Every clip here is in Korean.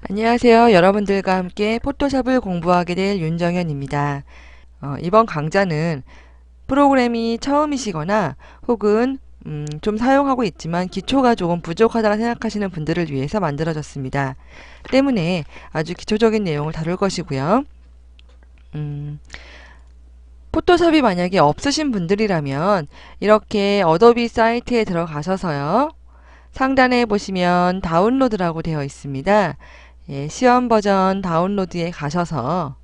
안녕하세요. 여러분들과 함께 포토샵을 공부하게 될 윤정현입니다. 이번 강좌는 프로그램이 처음이시거나 혹은 좀 사용하고 있지만 기초가 조금 부족하다고 생각하시는 분들을 위해서 만들어졌습니다. 때문에 아주 기초적인 내용을 다룰 것이고요. 포토샵이 만약에 없으신 분들이라면 이렇게 어도비 사이트에 들어가셔서요. 상단에 보시면 다운로드라고 되어 있습니다. 시험 버전 다운로드에 가셔서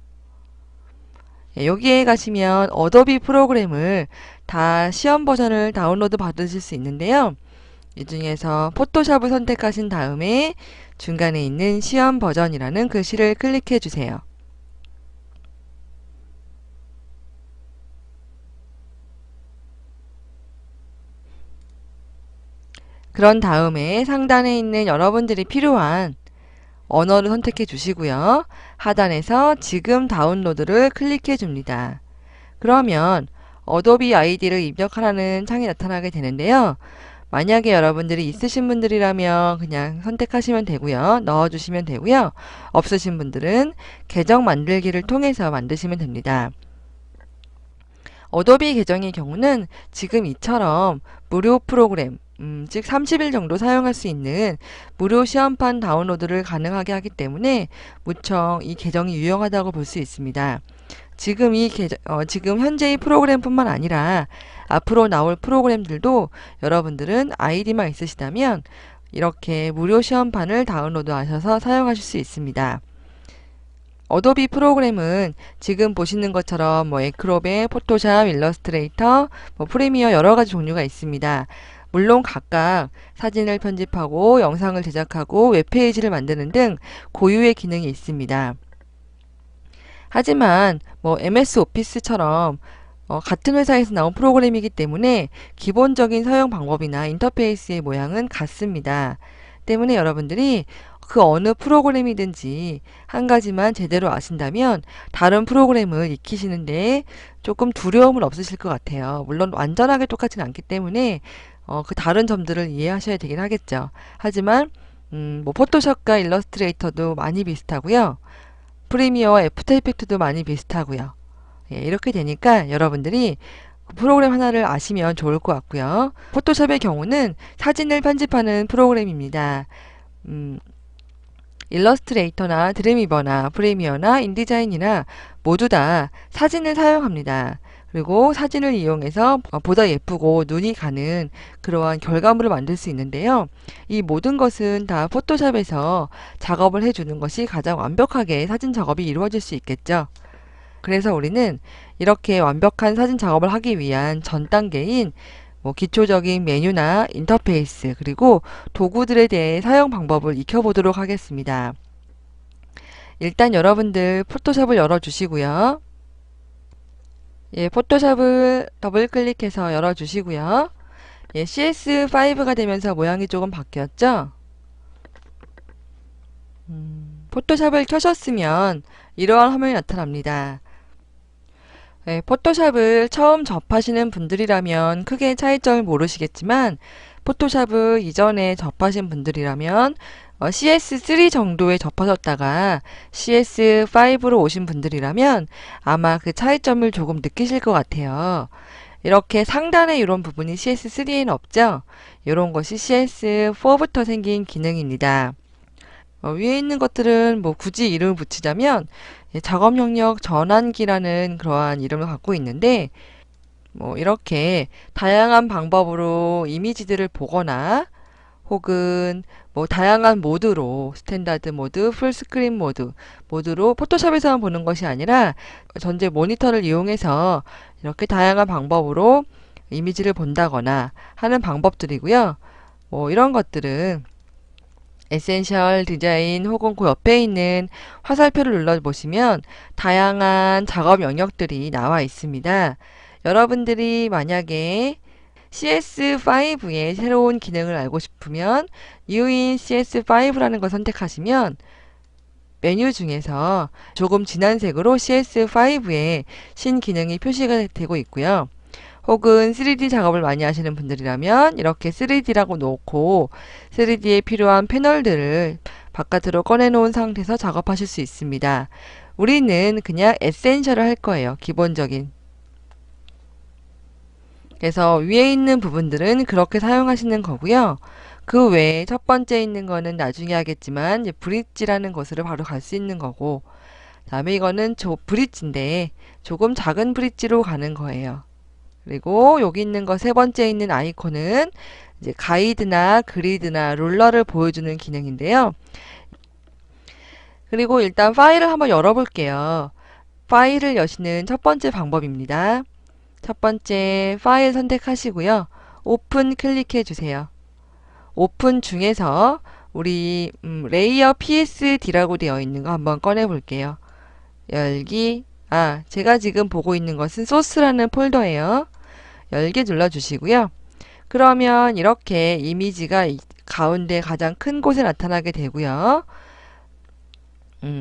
여기에 가시면 어도비 프로그램을 다 시험 버전을 다운로드 받으실 수 있는데요. 이 중에서 포토샵을 선택하신 다음에 중간에 있는 시험 버전이라는 글씨를 클릭해 주세요. 그런 다음에 상단에 있는 여러분들이 필요한 언어를 선택해 주시고요. 하단에서 지금 다운로드를 클릭해 줍니다. 그러면 어도비 아이디를 입력하라는 창이 나타나게 되는데요. 만약에 여러분들이 있으신 분들이라면 그냥 선택하시면 되고요. 넣어주시면 되고요. 없으신 분들은 계정 만들기를 통해서 만드시면 됩니다. 어도비 계정의 경우는 지금 이처럼 무료 프로그램, 즉 30일 정도 사용할 수 있는 무료 시험판 다운로드를 가능하게 하기 때문에 무척 이 계정이 유용하다고 볼 수 있습니다. 지금 현재의 프로그램뿐만 아니라 앞으로 나올 프로그램들도 여러분들은 아이디만 있으시다면 이렇게 무료 시험판을 다운로드 하셔서 사용하실 수 있습니다. 어도비 프로그램은 지금 보시는 것처럼 애크로벳, 포토샵, 일러스트레이터, 프리미어 여러 가지 종류가 있습니다. 물론 각각 사진을 편집하고 영상을 제작하고 웹페이지를 만드는 등 고유의 기능이 있습니다. 하지만 MS 오피스처럼 같은 회사에서 나온 프로그램이기 때문에 기본적인 사용 방법이나 인터페이스의 모양은 같습니다. 때문에 여러분들이 그 어느 프로그램이든지 한 가지만 제대로 아신다면 다른 프로그램을 익히시는데 조금 두려움은 없으실 것 같아요. 물론 완전하게 똑같지는 않기 때문에 그 다른 점들을 이해하셔야 되긴 하겠죠. 하지만 포토샵과 일러스트레이터도 많이 비슷하고요. 프리미어와 애프터 이펙트도 많이 비슷하고요. 이렇게 되니까 여러분들이 프로그램 하나를 아시면 좋을 것 같고요. 포토샵의 경우는 사진을 편집하는 프로그램입니다. 일러스트레이터나 드림위버나 프리미어나 인디자인이나 모두 다 사진을 사용합니다. 그리고 사진을 이용해서 보다 예쁘고 눈이 가는 그러한 결과물을 만들 수 있는데요. 이 모든 것은 다 포토샵에서 작업을 해주는 것이 가장 완벽하게 사진 작업이 이루어질 수 있겠죠. 그래서 우리는 이렇게 완벽한 사진 작업을 하기 위한 전 단계인 기초적인 메뉴나 인터페이스 그리고 도구들에 대해 사용 방법을 익혀보도록 하겠습니다. 일단 여러분들 포토샵을 열어주시고요. 포토샵을 더블 클릭해서 열어주시고요. CS5가 되면서 모양이 조금 바뀌었죠? 포토샵을 켜셨으면 이러한 화면이 나타납니다. 포토샵을 처음 접하시는 분들이라면 크게 차이점을 모르시겠지만 포토샵을 이전에 접하신 분들이라면 CS3 정도에 접하셨다가 CS5로 오신 분들이라면 아마 그 차이점을 조금 느끼실 것 같아요. 이렇게 상단에 이런 부분이 CS3에는 없죠? 이런 것이 CS4부터 생긴 기능입니다. 위에 있는 것들은 굳이 이름을 붙이자면 작업 영역 전환기라는 그러한 이름을 갖고 있는데 이렇게 다양한 방법으로 이미지들을 보거나 혹은 다양한 모드로 스탠다드 모드, 풀스크린 모드로 포토샵에서만 보는 것이 아니라 전체 모니터를 이용해서 이렇게 다양한 방법으로 이미지를 본다거나 하는 방법들이고요. 이런 것들은 에센셜 디자인 혹은 그 옆에 있는 화살표를 눌러보시면 다양한 작업 영역들이 나와 있습니다. 여러분들이 만약에 CS5의 새로운 기능을 알고 싶으면 New in CS5라는 걸 선택하시면 메뉴 중에서 조금 진한 색으로 CS5의 신기능이 표시가 되고 있고요. 혹은 3D 작업을 많이 하시는 분들이라면 이렇게 3D라고 놓고 3D에 필요한 패널들을 바깥으로 꺼내놓은 상태에서 작업하실 수 있습니다. 우리는 그냥 에센셜을 할 거예요. 기본적인. 그래서 위에 있는 부분들은 그렇게 사용하시는 거고요. 그 외에 첫 번째 있는 거는 나중에 하겠지만 이제 브릿지라는 것으로 바로 갈 수 있는 거고, 다음에 이거는 브릿지인데 조금 작은 브릿지로 가는 거예요. 그리고 여기 있는 거 세 번째 있는 아이콘은 이제 가이드나 그리드나 룰러를 보여주는 기능인데요. 그리고 일단 파일을 한번 열어볼게요. 파일을 여시는 첫 번째 방법입니다. 첫 번째 파일 선택하시고요. 오픈 클릭해 주세요. 오픈 중에서 우리 레이어 PSD라고 되어 있는 거 한번 꺼내 볼게요. 열기. 제가 지금 보고 있는 것은 소스라는 폴더예요. 열기 눌러 주시고요. 그러면 이렇게 이미지가 가운데 가장 큰 곳에 나타나게 되고요.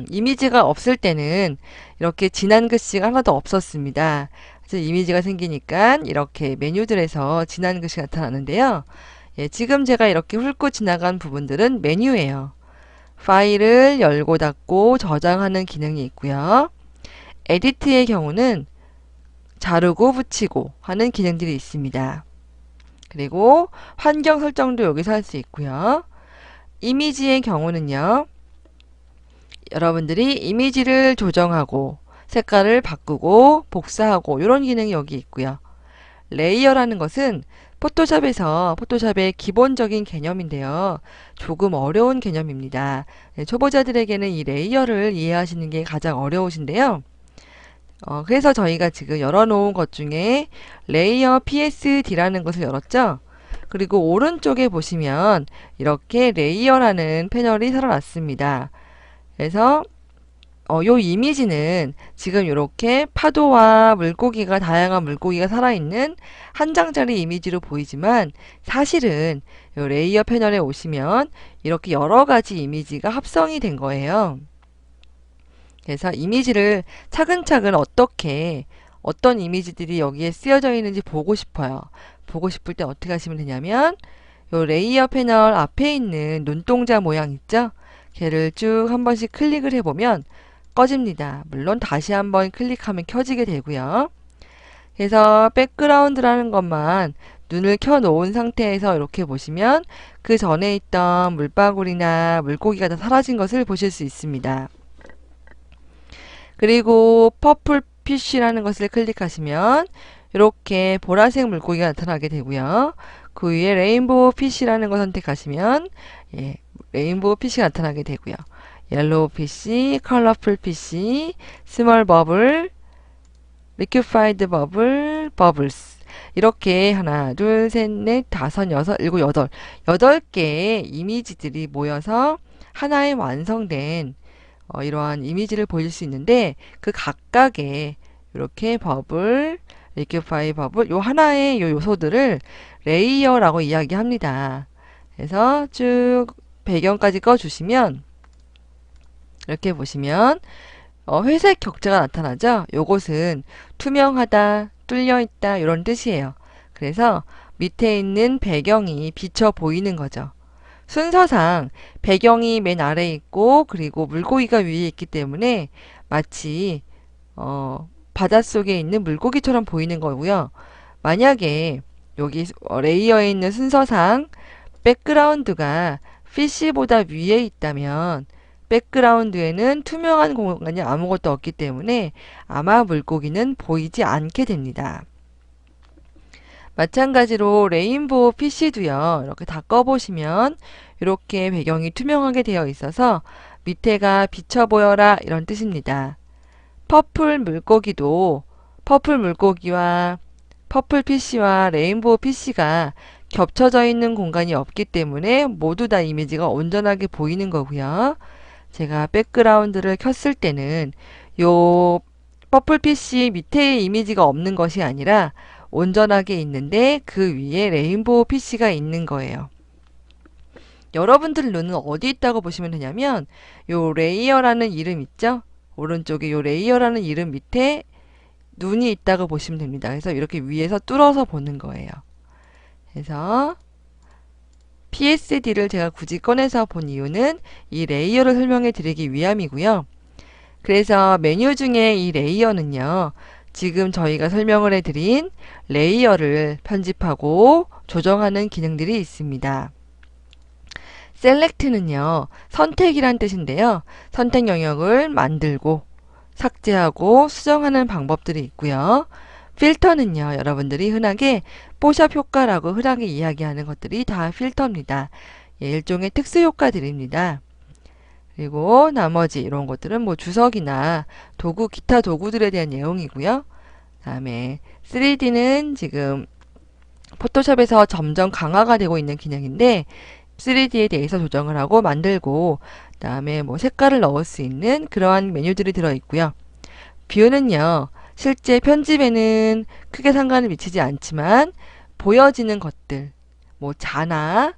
이미지가 없을 때는 이렇게 진한 글씨가 하나도 없었습니다. 그래서 이미지가 생기니까 이렇게 메뉴들에서 진한 글씨가 나타나는데요. 예, 지금 제가 이렇게 훑고 지나간 부분들은 메뉴예요. 파일을 열고 닫고 저장하는 기능이 있고요. 에디트의 경우는 자르고 붙이고 하는 기능들이 있습니다. 그리고 환경 설정도 여기서 할 수 있고요. 이미지의 경우는요. 여러분들이 이미지를 조정하고 색깔을 바꾸고 복사하고 이런 기능이 여기 있고요. 레이어라는 것은 포토샵의 기본적인 개념인데요. 조금 어려운 개념입니다. 초보자들에게는 이 레이어를 이해하시는 게 가장 어려우신데요. 그래서 저희가 지금 열어놓은 것 중에 레이어 PSD라는 것을 열었죠. 그리고 오른쪽에 보시면 이렇게 레이어라는 패널이 살아났습니다. 그래서 요 이미지는 지금 이렇게 파도와 물고기가 다양한 물고기가 살아있는 한 장짜리 이미지로 보이지만 사실은 요 레이어 패널에 오시면 이렇게 여러 가지 이미지가 합성이 된 거예요. 그래서 이미지를 차근차근 어떤 이미지들이 여기에 쓰여져 있는지 보고 싶어요. 보고 싶을 때 어떻게 하시면 되냐면 요 레이어 패널 앞에 있는 눈동자 모양 있죠? 걔를 쭉 한 번씩 클릭을 해보면 꺼집니다. 물론 다시 한번 클릭하면 켜지게 되고요. 그래서 백그라운드라는 것만 눈을 켜 놓은 상태에서 이렇게 보시면 그 전에 있던 물방울이나 물고기가 다 사라진 것을 보실 수 있습니다. 그리고 퍼플 피쉬라는 것을 클릭하시면 이렇게 보라색 물고기가 나타나게 되고요. 그 위에 레인보우 피쉬라는 걸 선택하시면 레인보우 피쉬가 나타나게 되고요. 옐로우 피쉬, 컬러풀 피쉬, 스몰 버블, 리퀴파이드 버블, 버블스 이렇게 하나, 둘, 셋, 넷, 다섯, 여섯, 일곱, 여덟 개의 이미지들이 모여서 하나의 완성된 이러한 이미지를 보일 수 있는데 그 각각의 이렇게 버블, 리퀴파이 버블 요 하나의 요 요소들을 레이어라고 이야기합니다. 그래서 쭉 배경까지 꺼주시면 이렇게 보시면 회색 격자가 나타나죠. 요것은 투명하다, 뚫려있다 이런 뜻이에요. 그래서 밑에 있는 배경이 비쳐 보이는 거죠. 순서상 배경이 맨 아래에 있고 그리고 물고기가 위에 있기 때문에 마치 바닷속에 있는 물고기처럼 보이는 거고요. 만약에 여기 레이어에 있는 순서상 백그라운드가 피쉬보다 위에 있다면 백그라운드에는 투명한 공간이 아무것도 없기 때문에 아마 물고기는 보이지 않게 됩니다. 마찬가지로 레인보우 PC도요. 이렇게 다 꺼보시면 이렇게 배경이 투명하게 되어 있어서 밑에가 비쳐 보여라 이런 뜻입니다. 퍼플 물고기도 퍼플 물고기와 퍼플 PC와 레인보우 PC가 겹쳐져 있는 공간이 없기 때문에 모두 다 이미지가 온전하게 보이는 거고요. 제가 백그라운드를 켰을 때는 요 퍼플 PC 밑에 이미지가 없는 것이 아니라 온전하게 있는데 그 위에 레인보우 PC가 있는 거예요. 여러분들 눈은 어디 있다고 보시면 되냐면 요 레이어라는 이름 있죠? 오른쪽에 요 레이어라는 이름 밑에 눈이 있다고 보시면 됩니다. 그래서 이렇게 위에서 뚫어서 보는 거예요. 그래서 PSD를 제가 굳이 꺼내서 본 이유는 이 레이어를 설명해 드리기 위함이고요. 그래서 메뉴 중에 이 레이어는요, 지금 저희가 설명을 해드린 레이어를 편집하고 조정하는 기능들이 있습니다. 셀렉트는요, 선택이란 뜻인데요. 선택 영역을 만들고 삭제하고 수정하는 방법들이 있고요. 필터는요, 여러분들이 흔하게 뽀샵 효과라고 흔하게 이야기하는 것들이 다 필터입니다. 예, 일종의 특수 효과들입니다. 그리고 나머지 이런 것들은 뭐 주석이나 도구, 기타 도구들에 대한 내용이고요. 다음에 3D는 지금 포토샵에서 점점 강화가 되고 있는 기능인데 3D에 대해서 조정을 하고 만들고 그다음에 뭐 색깔을 넣을 수 있는 그러한 메뉴들이 들어 있고요. 뷰는요, 실제 편집에는 크게 상관을 미치지 않지만 보여지는 것들, 뭐 자나,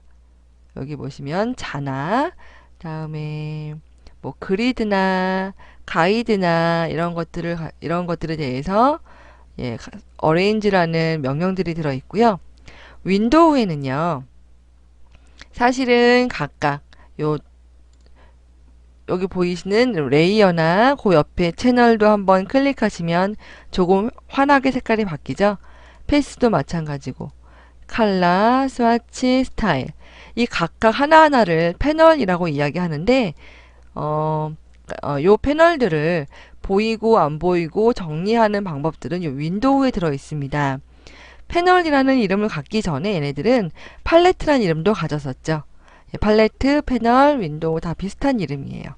여기 보시면 자나, 다음에 뭐 그리드나 가이드나 이런 것들에 대해서 예, 어레인지라는 명령들이 들어 있고요. 윈도우에는요, 사실은 각각 여기 보이시는 레이어나 그 옆에 채널도 한번 클릭하시면 조금 환하게 색깔이 바뀌죠. 페이스도 마찬가지고 컬러, 스와치, 스타일 이 각각 하나하나를 패널이라고 이야기하는데 요 패널들을 보이고 안 보이고 정리하는 방법들은 요 윈도우에 들어 있습니다. 패널이라는 이름을 갖기 전에 얘네들은 팔레트라는 이름도 가졌었죠. 팔레트, 패널, 윈도우 다 비슷한 이름이에요.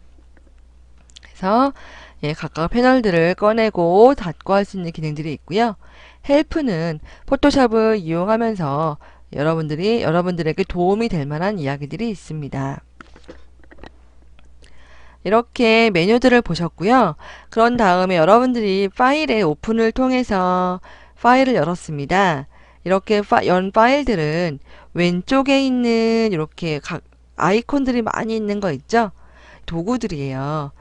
그래서 예, 각각 패널들을 꺼내고 닫고 할 수 있는 기능들이 있고요. 헬프는 포토샵을 이용하면서 여러분들에게 도움이 될 만한 이야기들이 있습니다. 이렇게 메뉴들을 보셨고요. 그런 다음에 여러분들이 파일의 오픈을 통해서 파일을 열었습니다. 이렇게 연 파일들은 왼쪽에 있는 이렇게 각 아이콘들이 많이 있는 거 있죠? 도구들이에요.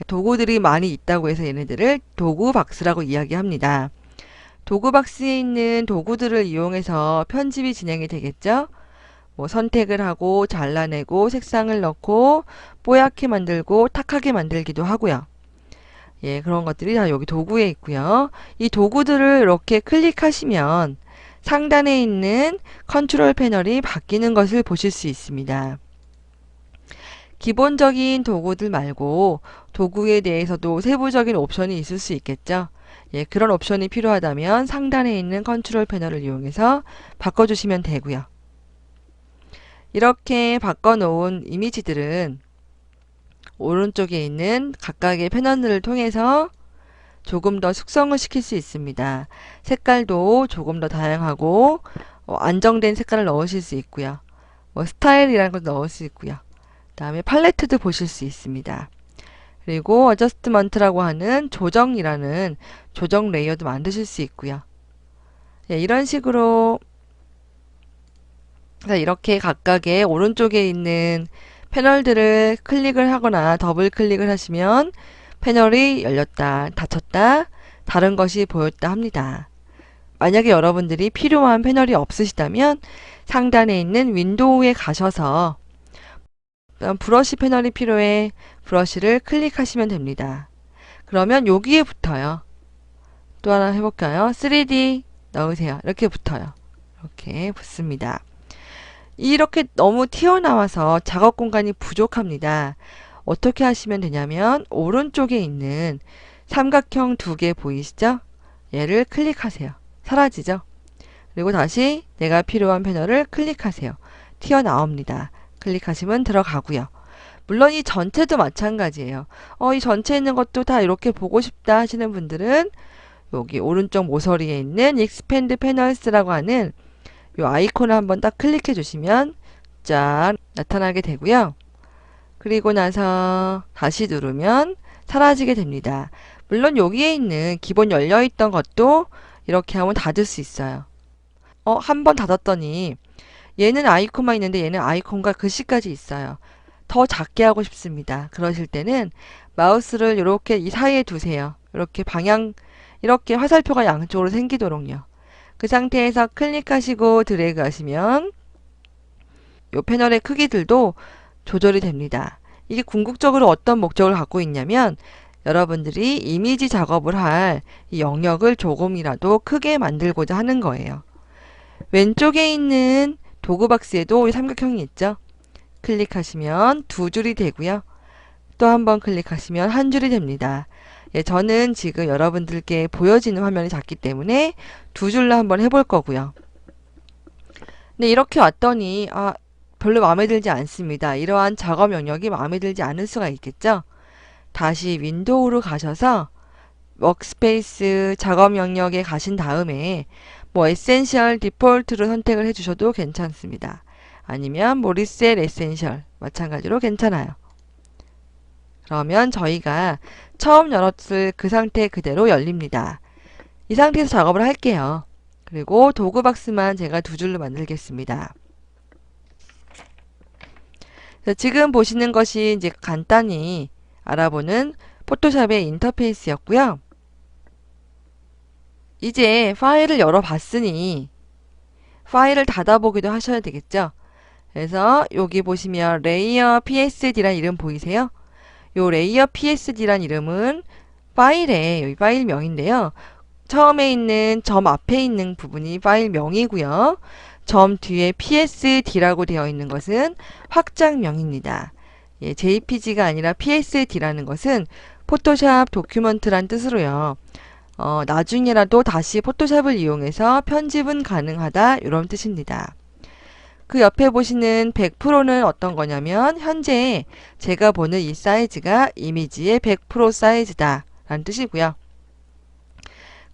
도구들이 많이 있다고 해서 얘네들을 도구 박스라고 이야기합니다. 도구 박스에 있는 도구들을 이용해서 편집이 진행이 되겠죠? 뭐 선택을 하고 잘라내고 색상을 넣고 뽀얗게 만들고 탁하게 만들기도 하고요. 예, 그런 것들이 다 여기 도구에 있고요. 이 도구들을 이렇게 클릭하시면 상단에 있는 컨트롤 패널이 바뀌는 것을 보실 수 있습니다. 기본적인 도구들 말고 도구에 대해서도 세부적인 옵션이 있을 수 있겠죠. 예, 그런 옵션이 필요하다면 상단에 있는 컨트롤 패널을 이용해서 바꿔주시면 되고요. 이렇게 바꿔놓은 이미지들은 오른쪽에 있는 각각의 패널들을 통해서 조금 더 숙성을 시킬 수 있습니다. 색깔도 조금 더 다양하고 안정된 색깔을 넣으실 수 있고요. 뭐 스타일이라는 걸 넣을 수 있고요. 다음에 팔레트도 보실 수 있습니다. 그리고 어저스트먼트라고 하는 조정이라는 조정 레이어도 만드실 수 있고요. 예, 이런 식으로 이렇게 각각의 오른쪽에 있는 패널들을 클릭을 하거나 더블 클릭을 하시면 패널이 열렸다, 닫혔다, 다른 것이 보였다 합니다. 만약에 여러분들이 필요한 패널이 없으시다면 상단에 있는 윈도우에 가셔서 브러쉬 패널이 필요해 브러쉬를 클릭하시면 됩니다. 그러면 여기에 붙어요. 또 하나 해볼까요? 3D 넣으세요. 이렇게 붙어요. 이렇게 붙습니다. 이렇게 너무 튀어나와서 작업 공간이 부족합니다. 어떻게 하시면 되냐면 오른쪽에 있는 삼각형 두 개 보이시죠? 얘를 클릭하세요. 사라지죠? 그리고 다시 내가 필요한 패널을 클릭하세요. 튀어나옵니다. 클릭하시면 들어가고요. 물론 이 전체도 마찬가지예요. 이 전체에 있는 것도 다 이렇게 보고 싶다 하시는 분들은 여기 오른쪽 모서리에 있는 Expand Panels라고 하는 이 아이콘을 한번 딱 클릭해 주시면 쫙 나타나게 되고요. 그리고 나서 다시 누르면 사라지게 됩니다. 물론 여기에 있는 기본 열려있던 것도 이렇게 하면 닫을 수 있어요. 한 번 닫았더니 얘는 아이콘만 있는데 얘는 아이콘과 글씨까지 있어요. 더 작게 하고 싶습니다. 그러실 때는 마우스를 이렇게 이 사이에 두세요. 이렇게 이렇게 화살표가 양쪽으로 생기도록요. 그 상태에서 클릭하시고 드래그 하시면 요 패널의 크기들도 조절이 됩니다. 이게 궁극적으로 어떤 목적을 갖고 있냐면 여러분들이 이미지 작업을 할 이 영역을 조금이라도 크게 만들고자 하는 거예요. 왼쪽에 있는 도구박스에도 이 삼각형이 있죠. 클릭하시면 두 줄이 되고요. 또 한 번 클릭하시면 한 줄이 됩니다. 예, 저는 지금 여러분들께 보여지는 화면이 작기 때문에 두 줄로 한번 해볼 거고요. 네, 이렇게 왔더니 별로 마음에 들지 않습니다. 이러한 작업 영역이 마음에 들지 않을 수가 있겠죠. 다시 윈도우로 가셔서 워크스페이스 작업 영역에 가신 다음에 뭐 에센셜 디폴트로 선택을 해주셔도 괜찮습니다. 아니면 뭐 리셋 에센셜 마찬가지로 괜찮아요. 그러면 저희가 처음 열었을 그 상태 그대로 열립니다. 이 상태에서 작업을 할게요. 그리고 도구박스만 제가 두 줄로 만들겠습니다. 지금 보시는 것이 이제 간단히 알아보는 포토샵의 인터페이스였고요. 이제 파일을 열어봤으니 파일을 닫아보기도 하셔야 되겠죠. 그래서 여기 보시면 레이어 PSD란 이름 보이세요? 요 레이어 PSD란 이름은 파일의 여기 파일명인데요. 처음에 있는 점 앞에 있는 부분이 파일명이고요. 점 뒤에 PSD라고 되어 있는 것은 확장명입니다. 예, JPG가 아니라 PSD라는 것은 포토샵 도큐먼트란 뜻으로요. 나중에라도 다시 포토샵을 이용해서 편집은 가능하다 이런 뜻입니다. 그 옆에 보시는 100%는 어떤 거냐면 현재 제가 보는 이 사이즈가 이미지의 100% 사이즈다 라는 뜻이고요.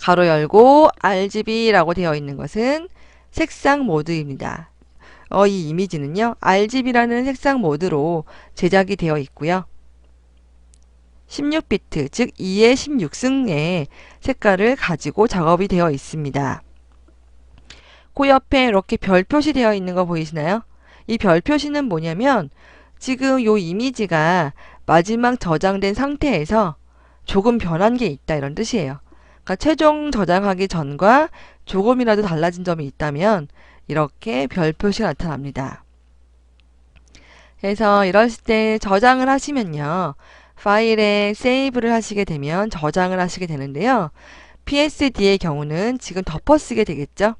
가로 열고 RGB라고 되어 있는 것은 색상 모드입니다. 이 이미지는요, RGB라는 색상 모드로 제작이 되어 있고요. 16비트, 즉 2의 16승의 색깔을 가지고 작업이 되어 있습니다. 그 옆에 이렇게 별 표시되어 있는 거 보이시나요? 이 별 표시는 뭐냐면 지금 요 이미지가 마지막 저장된 상태에서 조금 변한 게 있다 이런 뜻이에요. 그러니까 최종 저장하기 전과 조금이라도 달라진 점이 있다면 이렇게 별 표시가 나타납니다. 그래서 이랬을 때 저장을 하시면요. 파일에 세이브를 하시게 되면 저장을 하시게 되는데요. PSD의 경우는 지금 덮어쓰게 되겠죠.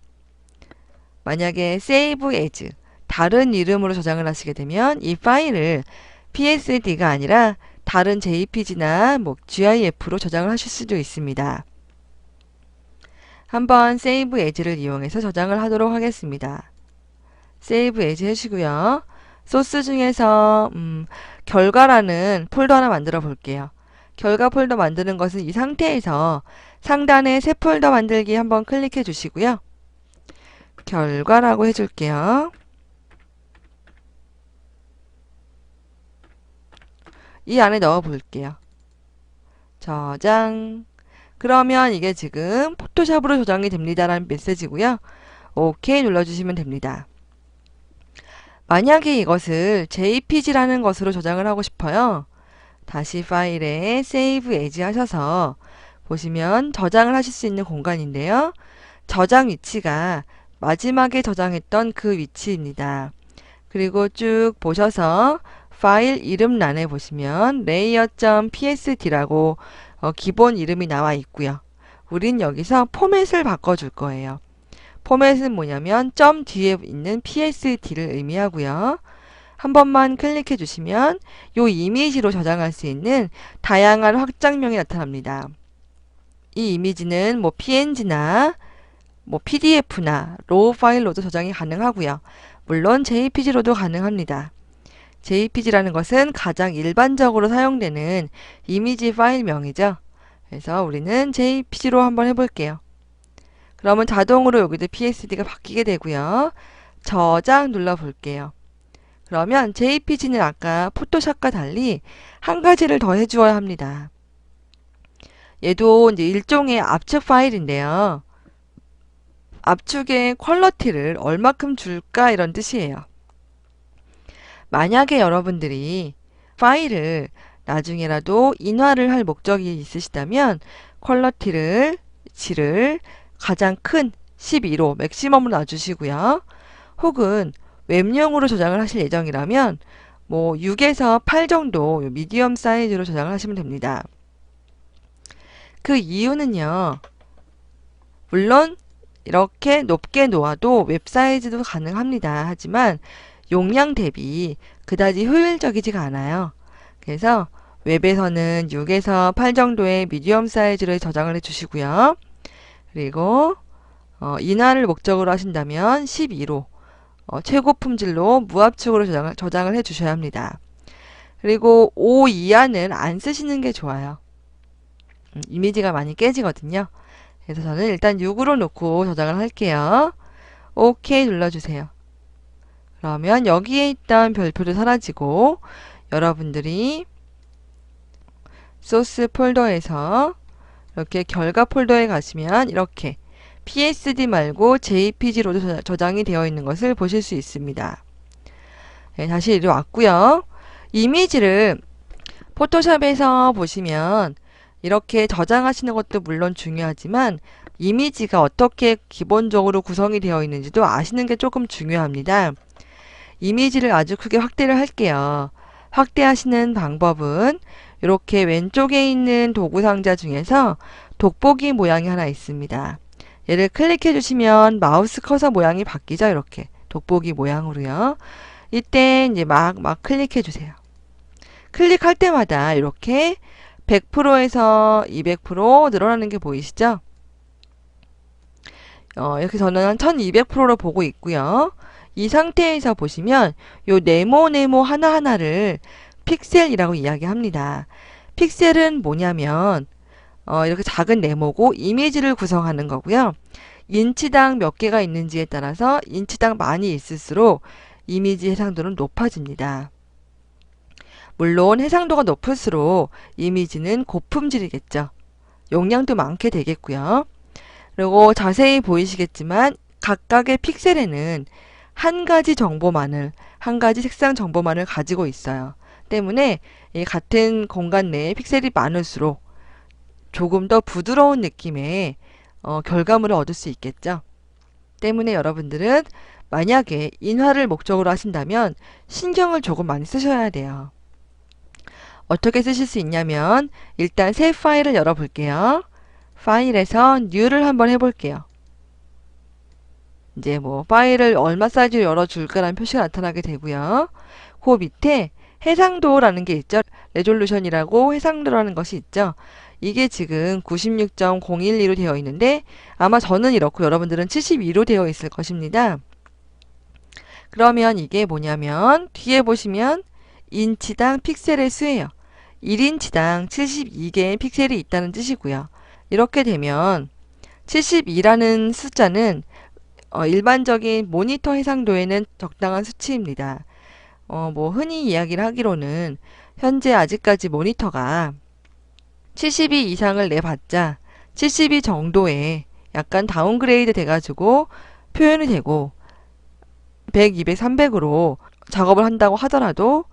만약에 save as 다른 이름으로 저장을 하시게 되면 이 파일을 PSD가 아니라 다른 JPG나 뭐 GIF로 저장을 하실 수도 있습니다. 한번 save as를 이용해서 저장을 하도록 하겠습니다. save as 해주시고요. 소스 중에서 결과라는 폴더 하나 만들어 볼게요. 결과 폴더 만드는 것은 이 상태에서 상단에 새 폴더 만들기 한번 클릭해 주시고요. 결과라고 해줄게요. 이 안에 넣어 볼게요. 저장. 그러면 이게 지금 포토샵으로 저장이 됩니다 라는 메시지고요. 오케이 눌러주시면 됩니다. 만약에 이것을 JPG라는 것으로 저장을 하고 싶어요. 다시 파일에 Save As 하셔서 보시면 저장을 하실 수 있는 공간인데요. 저장 위치가 마지막에 저장했던 그 위치입니다. 그리고 쭉 보셔서 파일 이름란에 보시면 layer.psd라고 기본 이름이 나와 있고요. 우린 여기서 포맷을 바꿔줄 거예요. 포맷은 뭐냐면 점 뒤에 있는 PSD를 의미하고요. 한 번만 클릭해 주시면 이 이미지로 저장할 수 있는 다양한 확장명이 나타납니다. 이 이미지는 뭐 PNG나 뭐 PDF나 로우 파일로도 저장이 가능하고요. 물론 JPG로도 가능합니다. JPG라는 것은 가장 일반적으로 사용되는 이미지 파일명이죠. 그래서 우리는 JPG로 한번 해볼게요. 그러면 자동으로 여기도 PSD가 바뀌게 되고요. 저장 눌러볼게요. 그러면 JPG는 아까 포토샵과 달리 한 가지를 더 해주어야 합니다. 얘도 이제 일종의 압축 파일인데요. 압축의 퀄리티를 얼마큼 줄까 이런 뜻이에요. 만약에 여러분들이 파일을 나중에라도 인화를 할 목적이 있으시다면 퀄리티를 질을 가장 큰 12로 맥시멈으로 놔주시고요. 혹은 웹용으로 저장을 하실 예정이라면 뭐 6에서 8 정도 미디엄 사이즈로 저장을 하시면 됩니다. 그 이유는요. 물론 이렇게 높게 놓아도 웹 사이즈도 가능합니다. 하지만 용량 대비 그다지 효율적이지가 않아요. 그래서 웹에서는 6에서 8 정도의 미디엄 사이즈를 저장을 해주시고요. 그리고 인화를 목적으로 하신다면 12로 최고 품질로 무압축으로 저장을 해주셔야 합니다. 그리고 5 이하는 안 쓰시는 게 좋아요. 이미지가 많이 깨지거든요. 그래서 저는 일단 6으로 놓고 저장을 할게요. OK 눌러주세요. 그러면 여기에 있던 별표도 사라지고 여러분들이 소스 폴더에서 이렇게 결과 폴더에 가시면 이렇게 PSD 말고 JPG로도 저장이 되어 있는 것을 보실 수 있습니다. 네, 다시 이리 왔고요. 이미지를 포토샵에서 보시면 이렇게 저장하시는 것도 물론 중요하지만 이미지가 어떻게 기본적으로 구성이 되어 있는지도 아시는 게 조금 중요합니다. 이미지를 아주 크게 확대를 할게요. 확대하시는 방법은 이렇게 왼쪽에 있는 도구 상자 중에서 돋보기 모양이 하나 있습니다. 얘를 클릭해 주시면 마우스 커서 모양이 바뀌죠. 이렇게 돋보기 모양으로요. 이때 이제 막 클릭해 주세요. 클릭할 때마다 이렇게 100%에서 200% 늘어나는 게 보이시죠? 이렇게 저는 한 1200%로 보고 있고요. 이 상태에서 보시면 요 네모 하나하나를 픽셀이라고 이야기합니다. 픽셀은 뭐냐면 이렇게 작은 네모고 이미지를 구성하는 거고요. 인치당 몇 개가 있는지에 따라서 인치당 많이 있을수록 이미지 해상도는 높아집니다. 물론 해상도가 높을수록 이미지는 고품질이겠죠. 용량도 많게 되겠고요. 그리고 자세히 보이시겠지만 각각의 픽셀에는 한 가지 정보만을, 한 가지 색상 정보만을 가지고 있어요. 때문에 이 같은 공간 내에 픽셀이 많을수록 조금 더 부드러운 느낌의 결과물을 얻을 수 있겠죠. 때문에 여러분들은 만약에 인화를 목적으로 하신다면 신경을 조금 많이 쓰셔야 돼요. 어떻게 쓰실 수 있냐면 일단 새 파일을 열어볼게요. 파일에서 New를 한번 해볼게요. 이제 뭐 파일을 얼마 사이즈로 열어줄까라는 표시가 나타나게 되고요. 그 밑에 해상도라는 게 있죠. 레졸루션이라고 해상도라는 것이 있죠. 이게 지금 96.012로 되어 있는데 아마 저는 이렇고 여러분들은 72로 되어 있을 것입니다. 그러면 이게 뭐냐면 뒤에 보시면 인치당 픽셀의 수예요. 1인치당 72개의 픽셀이 있다는 뜻이고요. 이렇게 되면 72라는 숫자는 일반적인 모니터 해상도에는 적당한 수치입니다. 뭐 흔히 이야기를 하기로는 현재 아직까지 모니터가 72 이상을 내봤자 72 정도에 약간 다운그레이드 돼가지고 표현이 되고 100, 200, 300으로 작업을 한다고 하더라도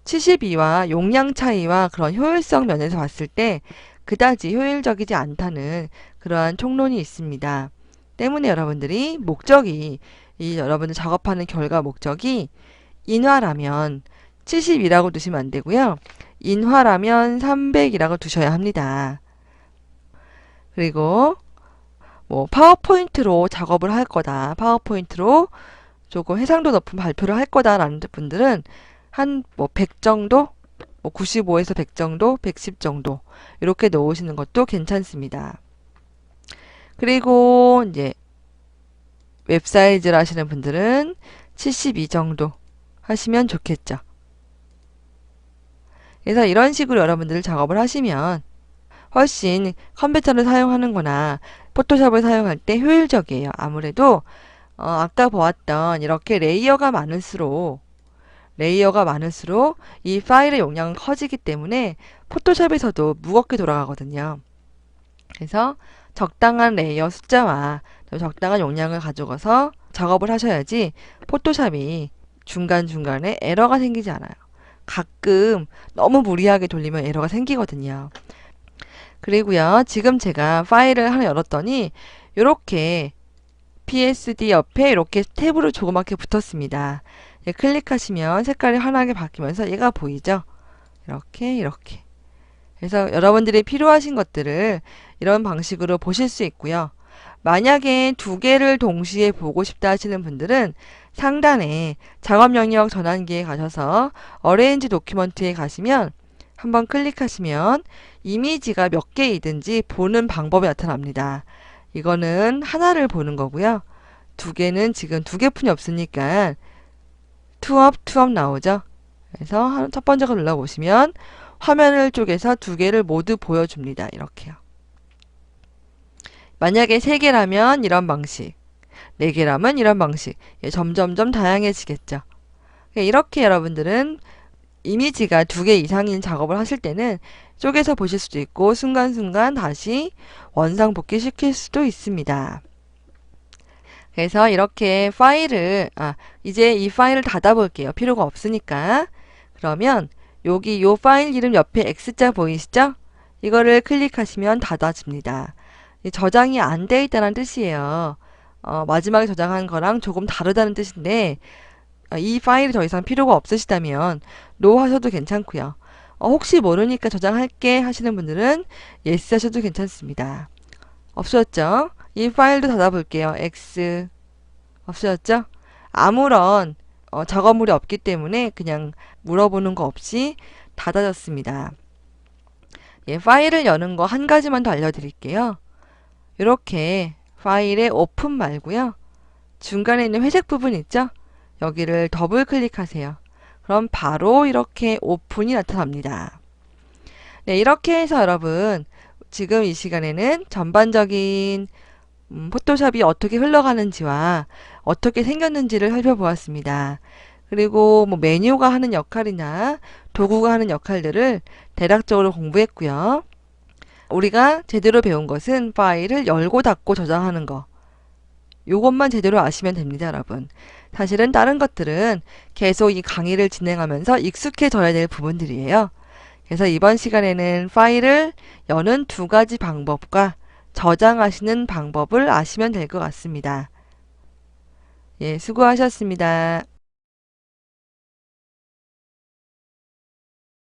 72와 용량 차이와 그런 효율성 면에서 봤을 때 그다지 효율적이지 않다는 그러한 총론이 있습니다. 때문에 여러분들이 목적이 여러분들 작업하는 결과 목적이 인화라면 72라고 두시면 안 되고요. 인화라면 300이라고 두셔야 합니다. 그리고 뭐 파워포인트로 작업을 할 거다. 파워포인트로 조금 해상도 높은 발표를 할 거다라는 분들은 한 뭐 100 정도, 뭐 95에서 100 정도, 110 정도 이렇게 넣으시는 것도 괜찮습니다. 그리고 이제 웹 사이즈를 하시는 분들은 72 정도 하시면 좋겠죠. 그래서 이런 식으로 여러분들 작업을 하시면 훨씬 컴퓨터를 사용하는 거나 포토샵을 사용할 때 효율적이에요. 아무래도 아까 보았던 이렇게 레이어가 많을수록 이 파일의 용량은 커지기 때문에 포토샵에서도 무겁게 돌아가거든요. 그래서 적당한 레이어 숫자와 적당한 용량을 가지고서 작업을 하셔야지 포토샵이 중간중간에 에러가 생기지 않아요. 가끔 너무 무리하게 돌리면 에러가 생기거든요. 그리고요, 지금 제가 파일을 하나 열었더니 이렇게 PSD 옆에 이렇게 탭으로 조그맣게 붙었습니다. 예, 클릭하시면 색깔이 환하게 바뀌면서 얘가 보이죠? 이렇게. 그래서 여러분들이 필요하신 것들을 이런 방식으로 보실 수 있고요. 만약에 두 개를 동시에 보고 싶다 하시는 분들은 상단에 작업 영역 전환기에 가셔서 어레인지 도큐먼트에 가시면 한번 클릭하시면 이미지가 몇 개이든지 보는 방법이 나타납니다. 이거는 하나를 보는 거고요. 두 개는 지금 두 개뿐이 없으니까 투업 나오죠. 그래서 첫 번째 거 눌러보시면 화면을 쪼개서 두 개를 모두 보여줍니다. 이렇게요. 만약에 세 개라면 이런 방식, 네 개라면 이런 방식, 점점점 다양해지겠죠. 이렇게 여러분들은 이미지가 두 개 이상인 작업을 하실 때는 쪼개서 보실 수도 있고 순간순간 다시 원상복귀 시킬 수도 있습니다. 그래서 이렇게 이제 이 파일을 닫아 볼게요. 필요가 없으니까. 그러면 여기 요 파일 이름 옆에 X자 보이시죠? 이거를 클릭하시면 닫아집니다. 저장이 안 돼 있다는 뜻이에요. 마지막에 저장한 거랑 조금 다르다는 뜻인데 이 파일이 더 이상 필요가 없으시다면 NO 하셔도 괜찮고요. 혹시 모르니까 저장할게 하시는 분들은 YES 하셔도 괜찮습니다. 없어졌죠? 이 파일도 닫아볼게요. X. 없어졌죠? 아무런 작업물이 없기 때문에 그냥 물어보는 거 없이 닫아졌습니다. 예, 파일을 여는 거 한 가지만 더 알려드릴게요. 이렇게 파일의 오픈 말고요. 중간에 있는 회색 부분 있죠? 여기를 더블 클릭하세요. 그럼 바로 이렇게 오픈이 나타납니다. 네, 이렇게 해서 여러분 지금 이 시간에는 전반적인 포토샵이 어떻게 흘러가는지와 어떻게 생겼는지를 살펴보았습니다. 그리고 뭐 메뉴가 하는 역할이나 도구가 하는 역할들을 대략적으로 공부했고요. 우리가 제대로 배운 것은 파일을 열고 닫고 저장하는 거. 요것만 제대로 아시면 됩니다, 여러분. 사실은 다른 것들은 계속 이 강의를 진행하면서 익숙해져야 될 부분들이에요. 그래서 이번 시간에는 파일을 여는 두 가지 방법과 저장하시는 방법을 아시면 될 것 같습니다. 예, 수고하셨습니다.